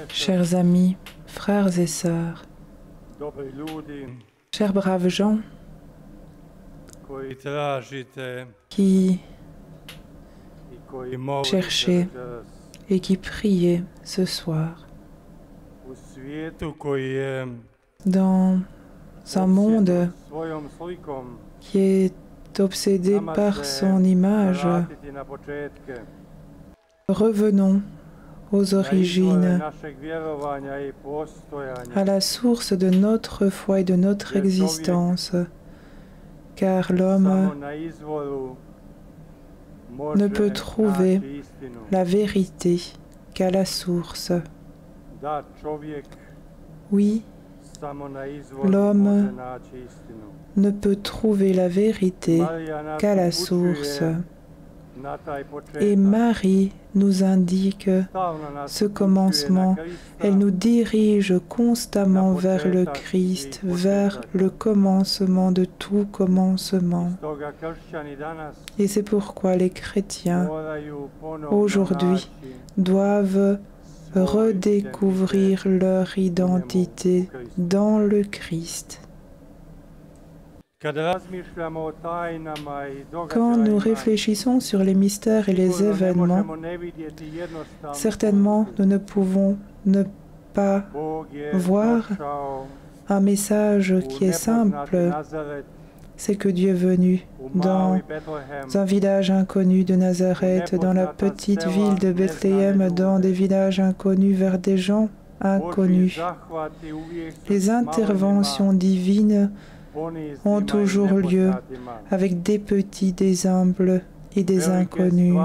Chers amis, frères et sœurs, chers braves gens qui cherchaient et qui priaient ce soir dans un monde qui est obsédé par son image. Revenons aux origines, à la source de notre foi et de notre existence, car l'homme ne peut trouver la vérité qu'à la source. Oui, l'homme ne peut trouver la vérité qu'à la source. Et Marie nous indique ce commencement. Elle nous dirige constamment vers le Christ, vers le commencement de tout commencement. Et c'est pourquoi les chrétiens, aujourd'hui, doivent redécouvrir leur identité dans le Christ. Quand nous réfléchissons sur les mystères et les événements, certainement nous ne pouvons ne pas voir un message qui est simple. C'est que Dieu est venu dans un village inconnu de Nazareth, dans la petite ville de Bethléem, dans des villages inconnus, vers des gens inconnus. Les interventions divines ont toujours lieu avec des petits, des humbles et des inconnus.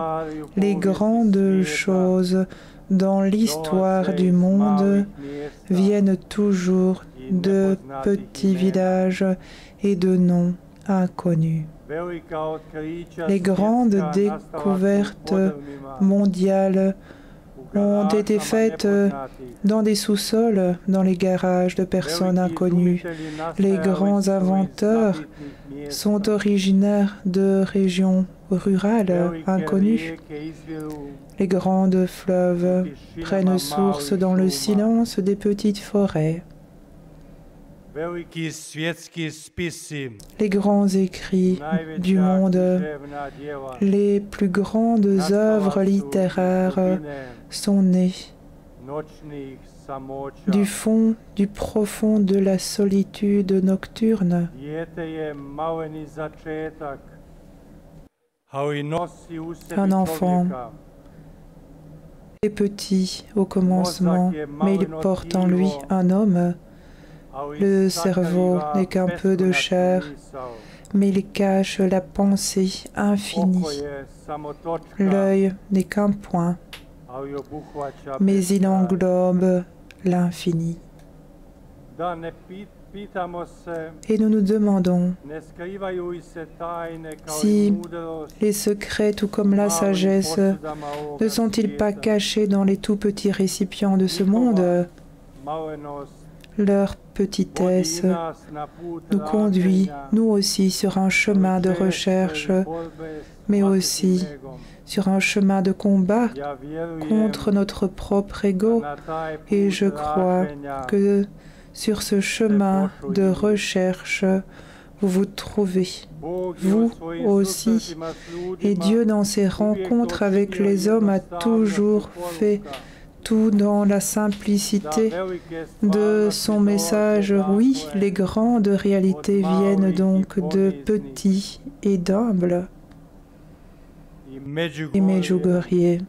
Les grandes choses dans l'histoire du monde viennent toujours de petits villages et de noms inconnus. Les grandes découvertes mondiales ont été faites dans des sous-sols, dans les garages de personnes inconnues. Les grands inventeurs sont originaires de régions rurales inconnues. Les grandes fleuves prennent source dans le silence des petites forêts. Les grands écrits du monde, les plus grandes œuvres littéraires sont nées du fond, du profond de la solitude nocturne. Un enfant est petit au commencement, mais il porte en lui un homme. Le cerveau n'est qu'un peu de chair, mais il cache la pensée infinie. L'œil n'est qu'un point, mais il englobe l'infini. Et nous nous demandons si les secrets, tout comme la sagesse, ne sont-ils pas cachés dans les tout petits récipients de ce monde? Leur petitesse nous conduit, nous aussi, sur un chemin de recherche, mais aussi sur un chemin de combat contre notre propre ego. Et je crois que sur ce chemin de recherche, vous vous trouvez, vous aussi. Et Dieu, dans ses rencontres avec les hommes, a toujours fait tout dans la simplicité de son message. Oui, les grandes réalités viennent donc de petits et d'humbles. Et Medjugorje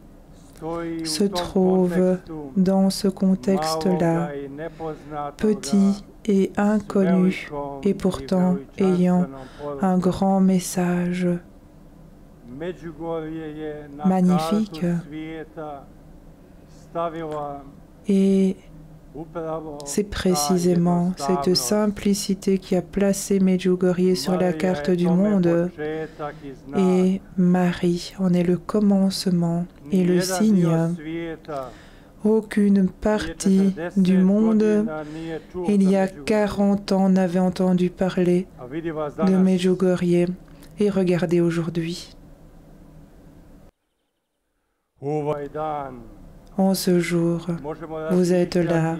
se trouve dans ce contexte-là, petit et inconnu, et pourtant ayant un grand message magnifique. Et c'est précisément cette simplicité qui a placé Medjugorje sur la carte du monde. Et Marie en est le commencement et le signe. Aucune partie du monde, il y a 40 ans, n'avait entendu parler de Medjugorje. Et regardez aujourd'hui. En ce jour, vous êtes là.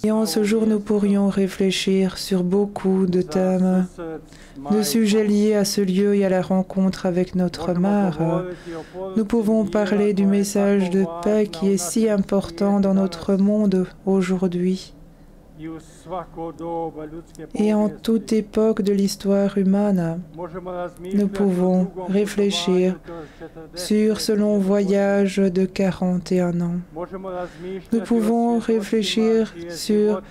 Et en ce jour, nous pourrions réfléchir sur beaucoup de thèmes, de sujets liés à ce lieu et à la rencontre avec notre mère. Nous pouvons parler du message de paix qui est si important dans notre monde aujourd'hui. Et en toute époque de l'histoire humaine, nous pouvons réfléchir sur ce long voyage de 41 ans. Nous pouvons réfléchir sur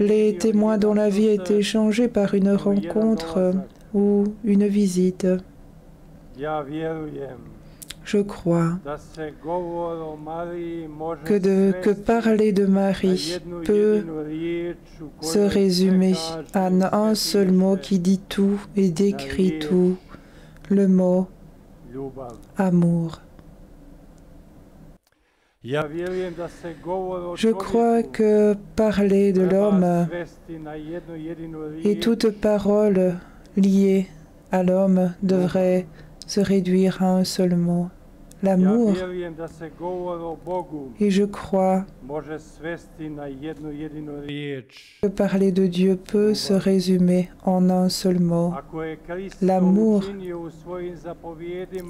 les témoins dont la vie a été changée par une rencontre ou une visite. Je crois que parler de Marie peut se résumer à un seul mot qui dit tout et décrit tout, le mot amour. Je crois que parler de l'homme et toute parole liée à l'homme devrait se réduire à un seul mot, l'amour. Et je crois que parler de Dieu peut se résumer en un seul mot, l'amour.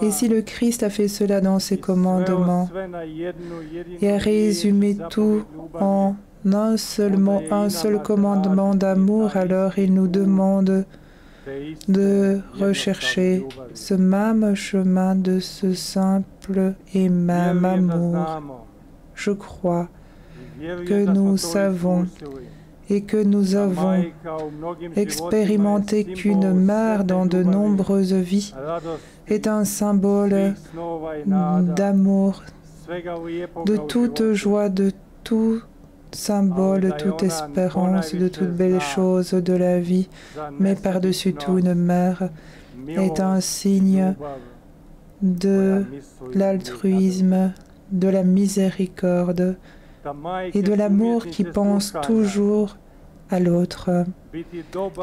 Et si le Christ a fait cela dans ses commandements et a résumé tout en un seul mot, un seul commandement d'amour, alors il nous demande de rechercher ce même chemin de ce simple et même amour. Je crois que nous savons et que nous avons expérimenté qu'une mère dans de nombreuses vies est un symbole d'amour, de toute joie, de tout symbole, toute espérance, de toutes belles choses de la vie, mais par-dessus tout, une mère est un signe de l'altruisme, de la miséricorde et de l'amour qui pense toujours à l'autre.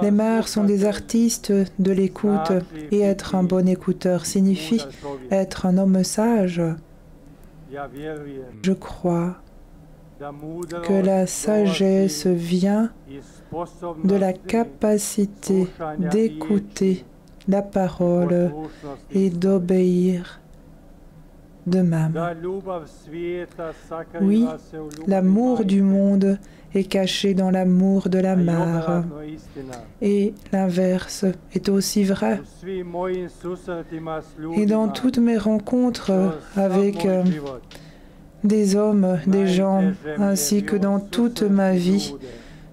Les mères sont des artistes de l'écoute et être un bon écouteur signifie être un homme sage. Je crois que la sagesse vient de la capacité d'écouter la parole et d'obéir de même. Oui, l'amour du monde est caché dans l'amour de la mère. Et l'inverse est aussi vrai. Et dans toutes mes rencontres avec des hommes, des gens, ainsi que dans toute ma vie,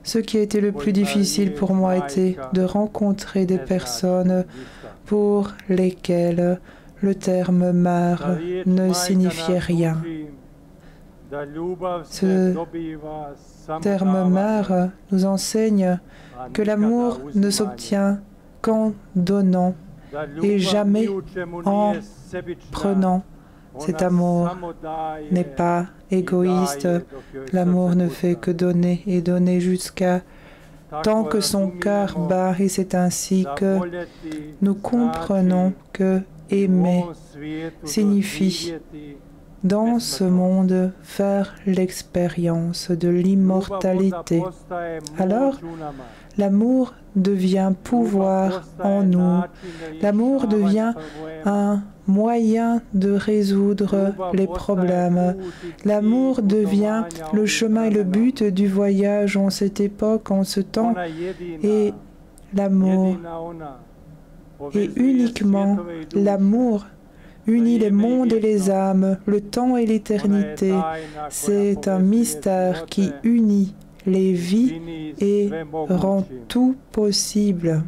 ce qui a été le plus difficile pour moi était de rencontrer des personnes pour lesquelles le terme mère ne signifiait rien. Ce terme mère nous enseigne que l'amour ne s'obtient qu'en donnant et jamais en prenant. Cet amour n'est pas égoïste. L'amour ne fait que donner et donner jusqu'à tant que son cœur bat. Et c'est ainsi que nous comprenons que aimer signifie, dans ce monde, faire l'expérience de l'immortalité. Alors, l'amour devient pouvoir en nous. L'amour devient un moyen de résoudre les problèmes. L'amour devient le chemin et le but du voyage en cette époque, en ce temps. Et l'amour, et uniquement l'amour, unit les mondes et les âmes, le temps et l'éternité. C'est un mystère qui unit les vies et rend tout possible.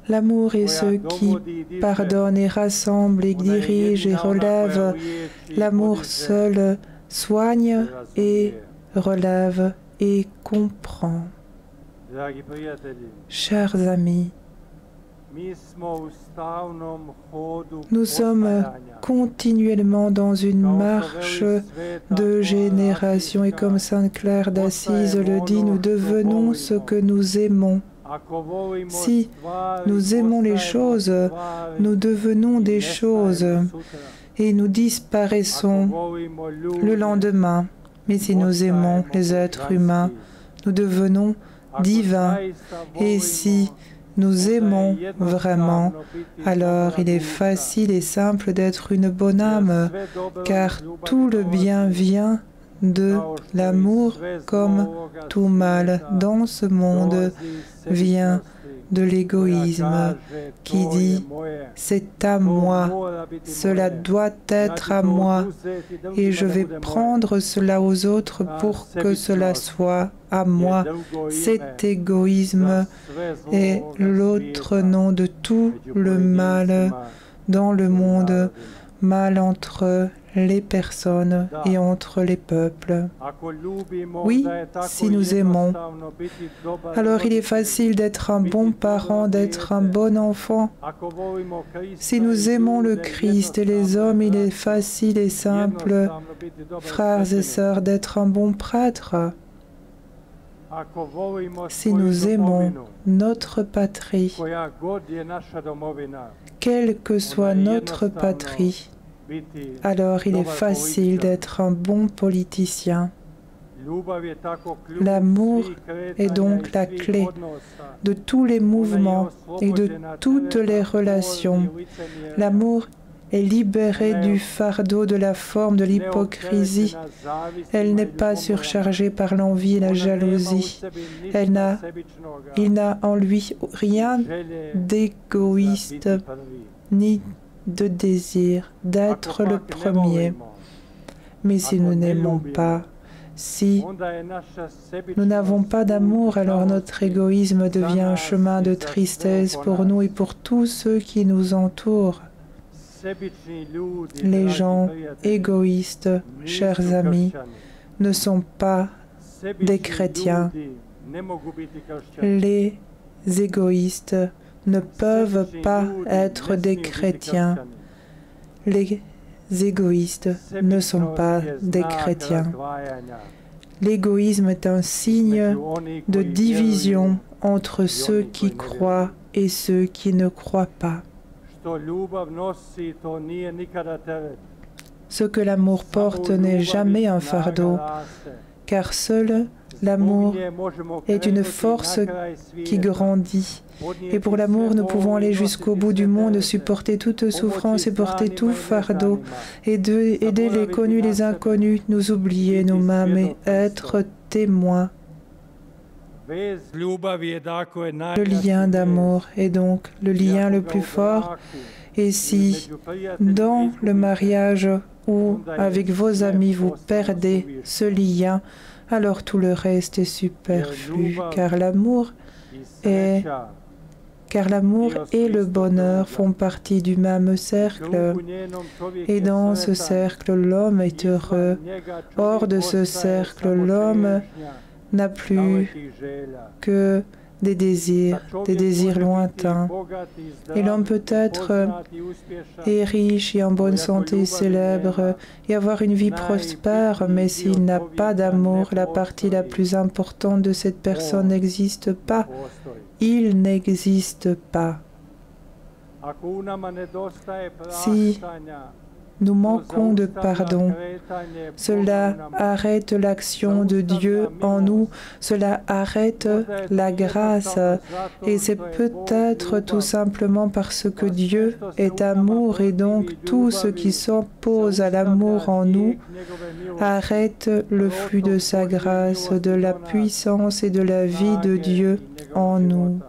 L'amour est ce qui pardonne et rassemble et dirige et relève. L'amour seul soigne et relève et comprend. Chers amis, nous sommes continuellement dans une marche de génération et comme Sainte Claire d'Assise le dit, nous devenons ce que nous aimons Si nous aimons les choses, nous devenons des choses et nous disparaissons le lendemain. Mais si nous aimons les êtres humains, nous devenons divins. Et si nous aimons vraiment, alors il est facile et simple d'être une bonne âme, car tout le bien vient de l'amour, comme tout mal dans ce monde vient de l'égoïsme qui dit « c'est à moi, cela doit être à moi et je vais prendre cela aux autres pour que cela soit à moi ». Cet égoïsme est l'autre nom de tout le mal dans le monde, mal entre les personnes et entre les peuples. Oui, si nous aimons, alors il est facile d'être un bon parent, d'être un bon enfant. Si nous aimons le Christ et les hommes, il est facile et simple, frères et sœurs, d'être un bon prêtre. Si nous aimons notre patrie, quelle que soit notre patrie, alors il est facile d'être un bon politicien. L'amour est donc la clé de tous les mouvements et de toutes les relations. L'amour est libéré du fardeau de la forme de l'hypocrisie. Elle n'est pas surchargée par l'envie et la jalousie. Il n'a en lui rien d'égoïste ni de désir d'être le premier. Mais si nous n'aimons pas, si nous n'avons pas d'amour, alors notre égoïsme devient un chemin de tristesse pour nous et pour tous ceux qui nous entourent. Les gens égoïstes, chers amis, ne sont pas des chrétiens. Les égoïstes ne peuvent pas être des chrétiens. Les égoïstes ne sont pas des chrétiens. L'égoïsme est un signe de division entre ceux qui croient et ceux qui ne croient pas. Ce que l'amour porte n'est jamais un fardeau, car seul l'amour est une force qui grandit. Et pour l'amour, nous pouvons aller jusqu'au bout du monde, supporter toute souffrance et porter tout fardeau, aider les connus, les inconnus, nous oublier nous-mêmes et être témoins. Le lien d'amour est donc le lien le plus fort. Et si dans le mariage ou avec vos amis vous perdez ce lien, alors tout le reste est superflu, car l'amour et le bonheur font partie du même cercle. Et dans ce cercle, l'homme est heureux. Hors de ce cercle, l'homme n'a plus que des désirs lointains. Et l'homme peut être riche et en bonne santé, célèbre, et avoir une vie prospère, mais s'il n'a pas d'amour, la partie la plus importante de cette personne n'existe pas. Il n'existe pas. Si nous manquons de pardon, cela arrête l'action de Dieu en nous, cela arrête la grâce. Et c'est peut-être tout simplement parce que Dieu est amour et donc tout ce qui s'oppose à l'amour en nous arrête le flux de sa grâce, de la puissance et de la vie de Dieu en nous.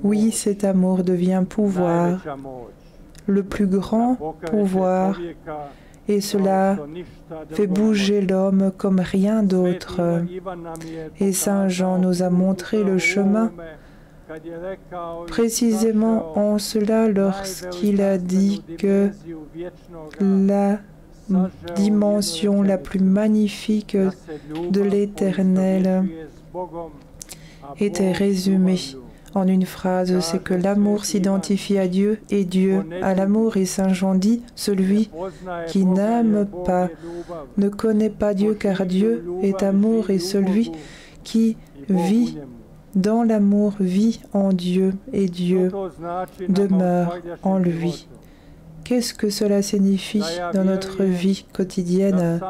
Oui, cet amour devient pouvoir, le plus grand pouvoir, et cela fait bouger l'homme comme rien d'autre. Et Saint Jean nous a montré le chemin, précisément en cela lorsqu'il a dit que la dimension la plus magnifique de l'Éternel était résumée en une phrase, c'est que l'amour s'identifie à Dieu et Dieu à l'amour. Et Saint Jean dit, celui qui n'aime pas ne connaît pas Dieu, car Dieu est amour, et celui qui vit dans l'amour vit en Dieu et Dieu demeure en lui. Qu'est-ce que cela signifie dans notre vie quotidienne?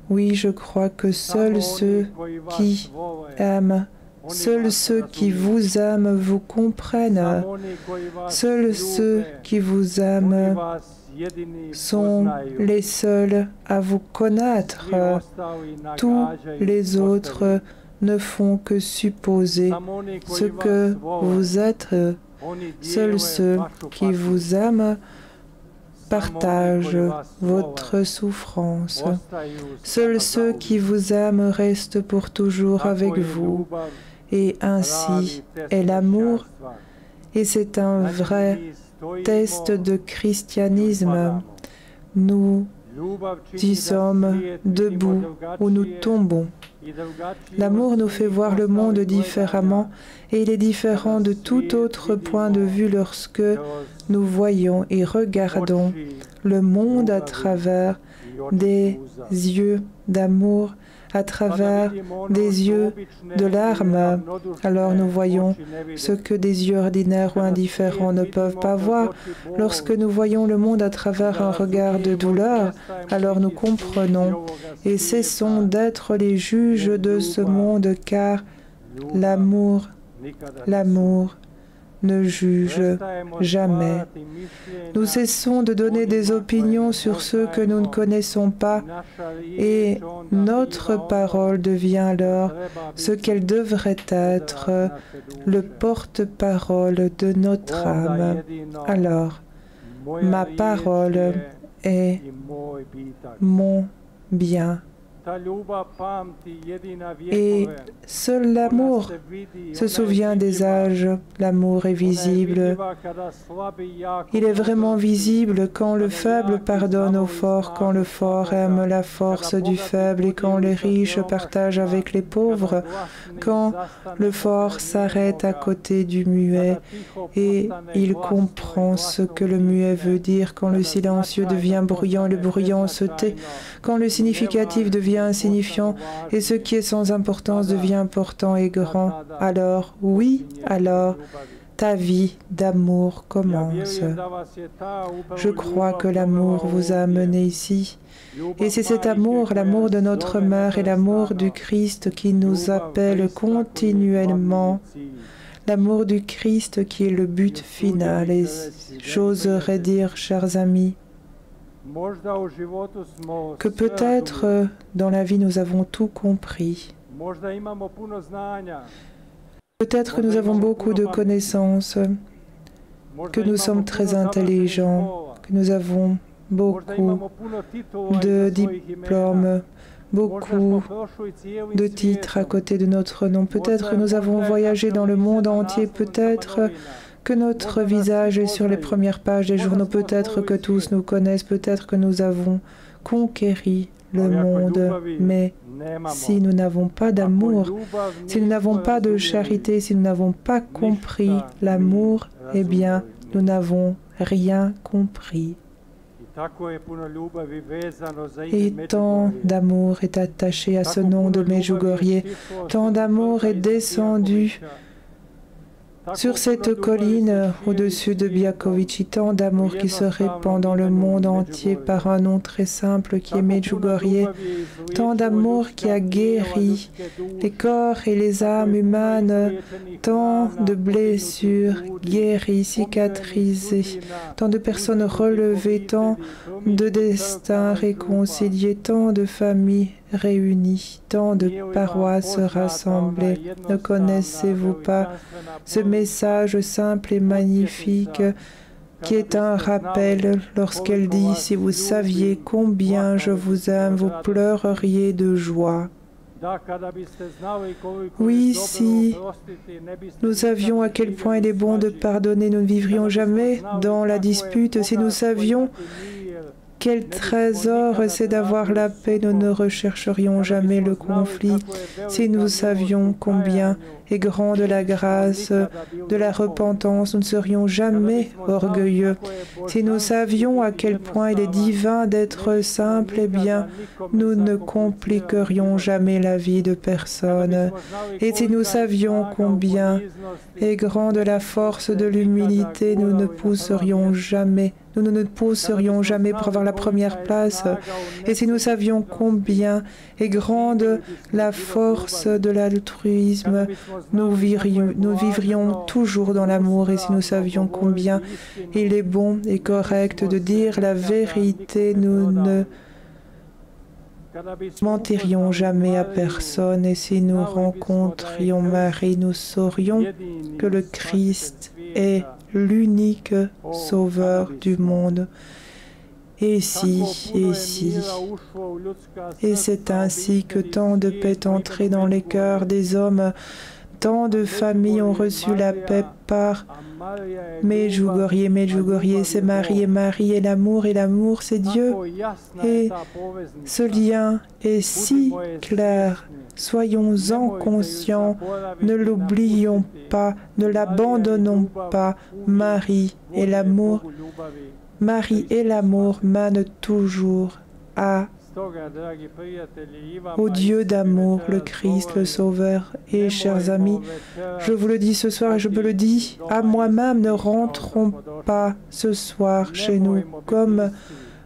Oui, je crois que seuls ceux qui aiment, seuls ceux qui vous aiment vous comprennent. Seuls ceux qui vous aiment sont les seuls à vous connaître. Tous les autres ne font que supposer ce que vous êtes. Seuls ceux qui vous aiment partagent votre souffrance. Seuls ceux qui vous aiment restent pour toujours avec vous. Et ainsi est l'amour. Et c'est un vrai test de christianisme. Nous y sommes debout où nous tombons. L'amour nous fait voir le monde différemment et il est différent de tout autre point de vue lorsque nous voyons et regardons le monde à travers des yeux d'amour, à travers des yeux de larmes. Alors nous voyons ce que des yeux ordinaires ou indifférents ne peuvent pas voir. Lorsque nous voyons le monde à travers un regard de douleur, alors nous comprenons et cessons d'être les juges de ce monde, car l'amour ne juge jamais. Nous cessons de donner des opinions sur ceux que nous ne connaissons pas et notre parole devient alors ce qu'elle devrait être, le porte-parole de notre âme. Alors, ma parole est mon bien. Et seul l'amour se souvient des âges. L'amour est visible. Il est vraiment visible quand le faible pardonne au fort, quand le fort aime la force du faible et quand les riches partagent avec les pauvres, quand le fort s'arrête à côté du muet et il comprend ce que le muet veut dire, quand le silencieux devient bruyant et le bruyant se tait, quand le significatif devient insignifiant et ce qui est sans importance devient important et grand, alors, oui, alors, ta vie d'amour commence. Je crois que l'amour vous a amené ici. Et c'est cet amour, l'amour de notre Mère et l'amour du Christ qui nous appelle continuellement. L'amour du Christ qui est le but final. Et j'oserais dire, chers amis, que peut-être dans la vie nous avons tout compris. Peut-être que nous avons beaucoup de connaissances, que nous sommes très intelligents, que nous avons beaucoup de diplômes, beaucoup de titres à côté de notre nom. Peut-être que nous avons voyagé dans le monde entier, peut-être que notre visage est sur les premières pages des journaux, peut-être que tous nous connaissent, peut-être que nous avons conquéri le monde, mais si nous n'avons pas d'amour, si nous n'avons pas de charité, si nous n'avons pas compris l'amour, eh bien, nous n'avons rien compris. Et tant d'amour est attaché à ce nom de Medjugorje, tant d'amour est descendu sur cette colline au-dessus de Biakovići, tant d'amour qui se répand dans le monde entier par un nom très simple qui est Medjugorje, tant d'amour qui a guéri les corps et les âmes humaines, tant de blessures guéries, cicatrisées, tant de personnes relevées, tant de destins réconciliés, tant de familles réunies, tant de paroisses rassemblées. Ne connaissez-vous pas ce message simple et magnifique qui est un rappel lorsqu'elle dit « Si vous saviez combien je vous aime, vous pleureriez de joie ». Oui, si nous savions à quel point il est bon de pardonner, nous ne vivrions jamais dans la dispute. Si nous savions Quel trésor c'est d'avoir la paix, nous ne rechercherions jamais le conflit. Si nous savions combien est grande la grâce de la repentance, nous ne serions jamais orgueilleux. Si nous savions à quel point il est divin d'être simple, eh bien, nous ne compliquerions jamais la vie de personne. Et si nous savions combien est grande la force de l'humilité, nous ne pousserions jamais pour avoir la première place. Et si nous savions combien est grande la force de l'altruisme, nous vivrions toujours dans l'amour. Et si nous savions combien il est bon et correct de dire la vérité, nous ne mentirions jamais à personne. Et si nous rencontrions Marie, nous saurions que le Christ est l'unique sauveur du monde. Et c'est ainsi que tant de paix est entrée dans les cœurs des hommes, tant de familles ont reçu la paix par Medjugorje, c'est Marie, et Marie est l'amour, et l'amour c'est Dieu. Et ce lien est si clair. Soyons-en conscients, ne l'oublions pas, ne l'abandonnons pas. Marie et l'amour mènent toujours au Dieu d'amour, le Christ, le Sauveur. Et chers amis, je vous le dis ce soir et je me le dis à moi-même, ne rentrons pas ce soir chez nous comme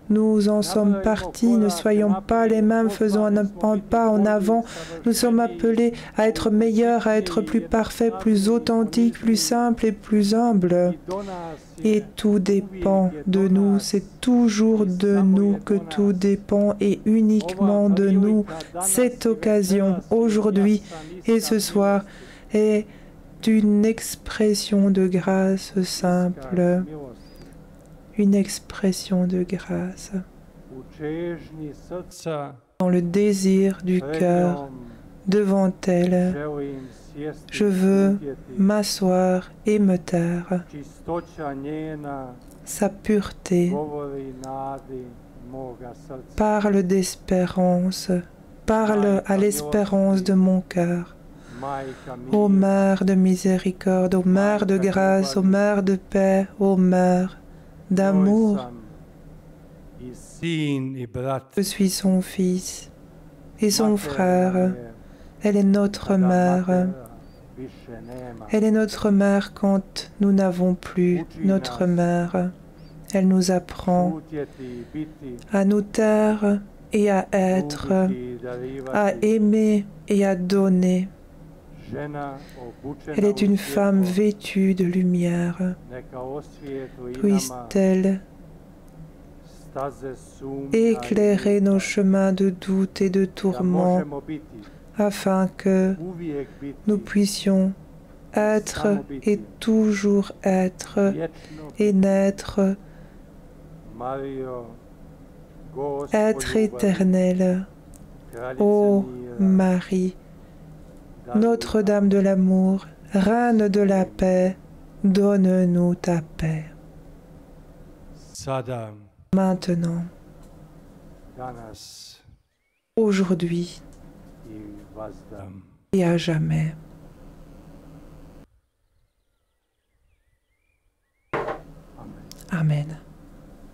nous en sommes partis, ne soyons pas les mêmes, faisons un pas en avant. Nous sommes appelés à être meilleurs, à être plus parfaits, plus authentiques, plus simples et plus humbles. Et tout dépend de nous, c'est toujours de nous que tout dépend et uniquement de nous. Cette occasion, aujourd'hui et ce soir, est une expression de grâce simple. Une expression de grâce dans le désir du cœur devant elle. Je veux m'asseoir et me taire. Sa pureté parle d'espérance, parle à l'espérance de mon cœur. Ô Mère de miséricorde, ô Mère de grâce, ô Mère de paix, ô Mère d'amour. Je suis son fils et son frère. Elle est notre mère. Elle est notre mère quand nous n'avons plus notre mère. Elle nous apprend à nous taire et à être, à aimer et à donner. Elle est une femme vêtue de lumière. Puisse-t-elle éclairer nos chemins de doute et de tourment, afin que nous puissions être et toujours être et naître, être éternel. Ô Marie, Notre-Dame de l'amour, Reine de la paix, donne-nous ta paix. Maintenant, aujourd'hui et à jamais. Amen.